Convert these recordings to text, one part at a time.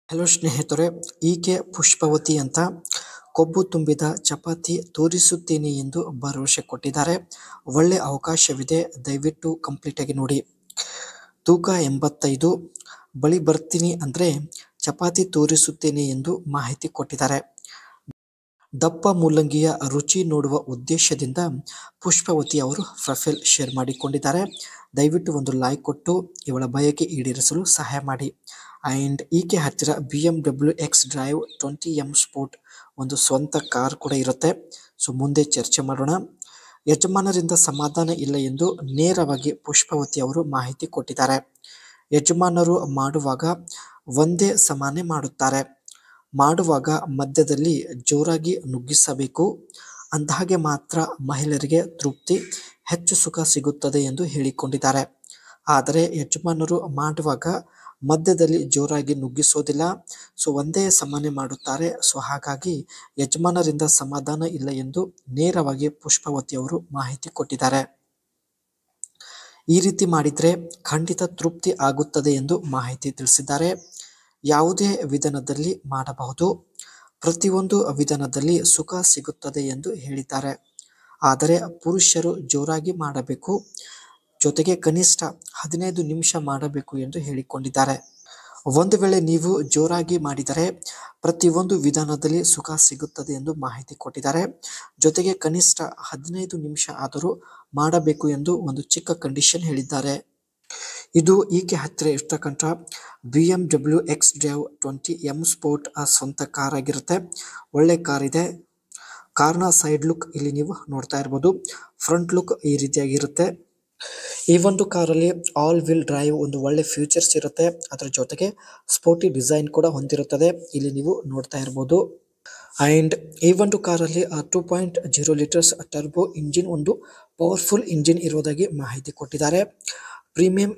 Hello ಸ್ನೇಹಿತರೆ, ಈಕೆ ಪುಷ್ಪವತಿ ಅಂತ ಕೊಬ್ಬು ತುಂಬಿದ ಚಪಾತಿ ತೋರಿಸುತ್ತೇನೆ ಎಂದು ಭರವಸೆ ಕೊಟ್ಟಿದ್ದಾರೆ. ಒಳ್ಳೆ ಅವಕಾಶವಿದೆ, ದಯವಿಟ್ಟು ಕಂಪ್ಲೀಟ್ ಆಗಿ ನೋಡಿ. ತೂಕ 85, ಬಳಿ ಬರ್ತೀನಿ ಅಂದ್ರೆ ಚಪಾತಿ ತೋರಿಸುತ್ತೇನೆ ಎಂದು ಮಾಹಿತಿ ಕೊಟ್ಟಿದ್ದಾರೆ. ದಪ್ಪ ಮೂಲಂಗಿಯ ರುಚಿ ನೋಡುವ ಉದ್ದೇಶದಿಂದ ಪುಷ್ಪವತಿ ಅವರು ಪ್ರೊಫೈಲ್ ಶೇರ್ ಮಾಡಿಕೊಂಡಿದ್ದಾರೆ. ದಯವಿಟ್ಟು ಒಂದು ಲೈಕ್ ಕೊಟ್ಟು ಇವಳ ಬಯಕೆ ಈಡೇರಿಸಲು ಸಹಾಯ ಮಾಡಿ. ಆ್ಯಂಡ್ ಈಕೆ ಹತ್ತಿರ BMW X Drive 20M sport ಒಂದು ಸ್ವಂತ ಕಾರ್ ಕೂಡ ಇರುತ್ತೆ. ಸೊ ಮುಂದೆ ಚರ್ಚೆ ಮಾಡೋಣ. ಯಜಮಾನರಿಂದ ಸಮಾಧಾನ ಇಲ್ಲ ಎಂದು ನೇರವಾಗಿ ಪುಷ್ಪವತಿ ಅವರು ಮಾಹಿತಿ ಕೊಟ್ಟಿದ್ದಾರೆ. ಯಜಮಾನರು ಮಾಡುವಾಗ ಒಂದೇ ಸಮಾನೆ ಮಾಡುತ್ತಾರೆ. ಮಾಡುವಾಗ ಮಧ್ಯದಲ್ಲಿ ಜೋರಾಗಿ ನುಗ್ಗಿಸಬೇಕು. ಅಂದಹಾಗೆ ಮಾತ್ರ ಮಹಿಳೆಯರಿಗೆ ತೃಪ್ತಿ, ಹೆಚ್ಚು ಸುಖ ಸಿಗುತ್ತದೆ ಎಂದು ಹೇಳಿಕೊಂಡಿದ್ದಾರೆ. ಆದರೆ ಯಜಮಾನರು ಮಾಡುವಾಗ ಮಧ್ಯದಲ್ಲಿ ಜೋರಾಗಿ ನುಗ್ಗಿಸೋದಿಲ್ಲ. ಸೊ ಒಂದೇ ಸಮಾನೆ ಮಾಡುತ್ತಾರೆ. ಸೊ ಹಾಗಾಗಿ ಯಜಮಾನರಿಂದ ಸಮಾಧಾನ ಇಲ್ಲ ಎಂದು ನೇರವಾಗಿ ಪುಷ್ಪವತಿ ಅವರು ಮಾಹಿತಿ ಕೊಟ್ಟಿದ್ದಾರೆ. ಈ ರೀತಿ ಮಾಡಿದ್ರೆ ಖಂಡಿತ ತೃಪ್ತಿ ಆಗುತ್ತದೆ ಎಂದು ಮಾಹಿತಿ ತಿಳಿಸಿದ್ದಾರೆ. ಯಾವುದೇ ವಿಧಾನದಲ್ಲಿ ಮಾಡಬಹುದು, ಪ್ರತಿಯೊಂದು ವಿಧಾನದಲ್ಲಿ ಸುಖ ಸಿಗುತ್ತದೆ ಎಂದು ಹೇಳಿದ್ದಾರೆ. ಆದರೆ ಪುರುಷರು ಜೋರಾಗಿ ಮಾಡಬೇಕು, ಜೊತೆಗೆ ಕನಿಷ್ಠ 15 ನಿಮಿಷ ಮಾಡಬೇಕು ಎಂದು ಹೇಳಿಕೊಂಡಿದ್ದಾರೆ. ಒಂದು ವೇಳೆ ನೀವು ಜೋರಾಗಿ ಮಾಡಿದರೆ ಪ್ರತಿಯೊಂದು ವಿಧಾನದಲ್ಲಿ ಸುಖ ಸಿಗುತ್ತದೆ ಎಂದು ಮಾಹಿತಿ ಕೊಟ್ಟಿದ್ದಾರೆ. ಜೊತೆಗೆ ಕನಿಷ್ಠ 15 ನಿಮಿಷ ಆದರೂ ಮಾಡಬೇಕು ಎಂದು ಒಂದು ಚಿಕ್ಕ ಕಂಡೀಷನ್ ಹೇಳಿದ್ದಾರೆ. ಇದು ಈಕೆ ಹತ್ತಿರ ಇರ್ತಕ್ಕಂಥ BMW X Drive 20M sport ಸ್ವಂತ ಕಾರ್ ಆಗಿರುತ್ತೆ. ಒಳ್ಳೆ ಕಾರ್ ಇದೆ. ಕಾರ್ನ ಸೈಡ್ ಲುಕ್ ಇಲ್ಲಿ ನೀವು ನೋಡ್ತಾ ಇರ್ಬೋದು. ಫ್ರಂಟ್ ಲುಕ್ ಈ ರೀತಿಯಾಗಿರುತ್ತೆ. ಈ ಒಂದು ಕಾರಲ್ಲಿ ಆಲ್ ವೀಲ್ ಡ್ರೈವ್ ಒಂದು ಒಳ್ಳೆ ಫ್ಯೂಚರ್ಸ್ ಇರುತ್ತೆ. ಅದರ ಜೊತೆಗೆ ಸ್ಪೋರ್ಟಿ ಡಿಸೈನ್ ಕೂಡ ಹೊಂದಿರುತ್ತದೆ. ಇಲ್ಲಿ ನೀವು ನೋಡ್ತಾ ಇರ್ಬೋದು. ಆ್ಯಂಡ್ ಈ ಒಂದು ಕಾರಲ್ಲಿ 2.0 ಲೀಟರ್ಸ್ ಟರ್ಬೋ ಇಂಜಿನ್, ಒಂದು ಪವರ್ಫುಲ್ ಇಂಜಿನ್ ಇರುವುದಾಗಿ ಮಾಹಿತಿ ಕೊಟ್ಟಿದ್ದಾರೆ. ಪ್ರೀಮಿಯಂ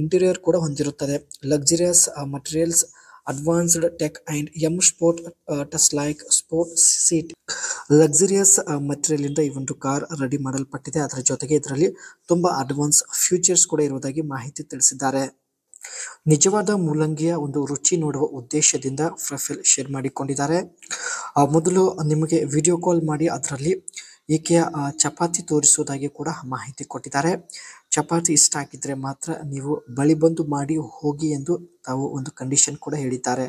ಇಂಟೀರಿಯರ್ ಕೂಡ ಹೊಂದಿರುತ್ತದೆ. Luxurious materials, advanced tech and M sport touch like sport seat. Luxurious material ಇಂದ ಈ ಒಂದು ಕಾರ್ ರೆಡಿ ಮಾಡಲ್ಪಟ್ಟಿದೆ. ಅದರ ಜೊತೆಗೆ ಇದರಲ್ಲಿ ತುಂಬಾ ಅಡ್ವಾನ್ಸ್ ಫ್ಯೂಚರ್ಸ್ ಕೂಡ ಇರುವುದಾಗಿ ಮಾಹಿತಿ ತಿಳಿಸಿದ್ದಾರೆ. ನಿಜವಾದ ಮೂಲಂಗಿಯ ಒಂದು ರುಚಿ ನೋಡುವ ಉದ್ದೇಶದಿಂದ ಪ್ರೊಫೈಲ್ ಶೇರ್ ಮಾಡಿಕೊಂಡಿದ್ದಾರೆ. ಮೊದಲು ನಿಮಗೆ ವಿಡಿಯೋ ಕಾಲ್ ಮಾಡಿ ಅದರಲ್ಲಿ ಈಕೆಯ ಚಪಾತಿ ತೋರಿಸುವುದಾಗಿ ಕೂಡ ಮಾಹಿತಿ ಕೊಟ್ಟಿದ್ದಾರೆ. ಚಪಾತಿ ಇಷ್ಟ ಆಗಿದ್ರೆ ಮಾತ್ರ ನೀವು ಬಳಿ ಬಂದು ಮಾಡಿ ಹೋಗಿ ಎಂದು ತಾವು ಒಂದು ಕಂಡೀಷನ್ ಕೂಡ ಹೇಳಿದ್ದಾರೆ.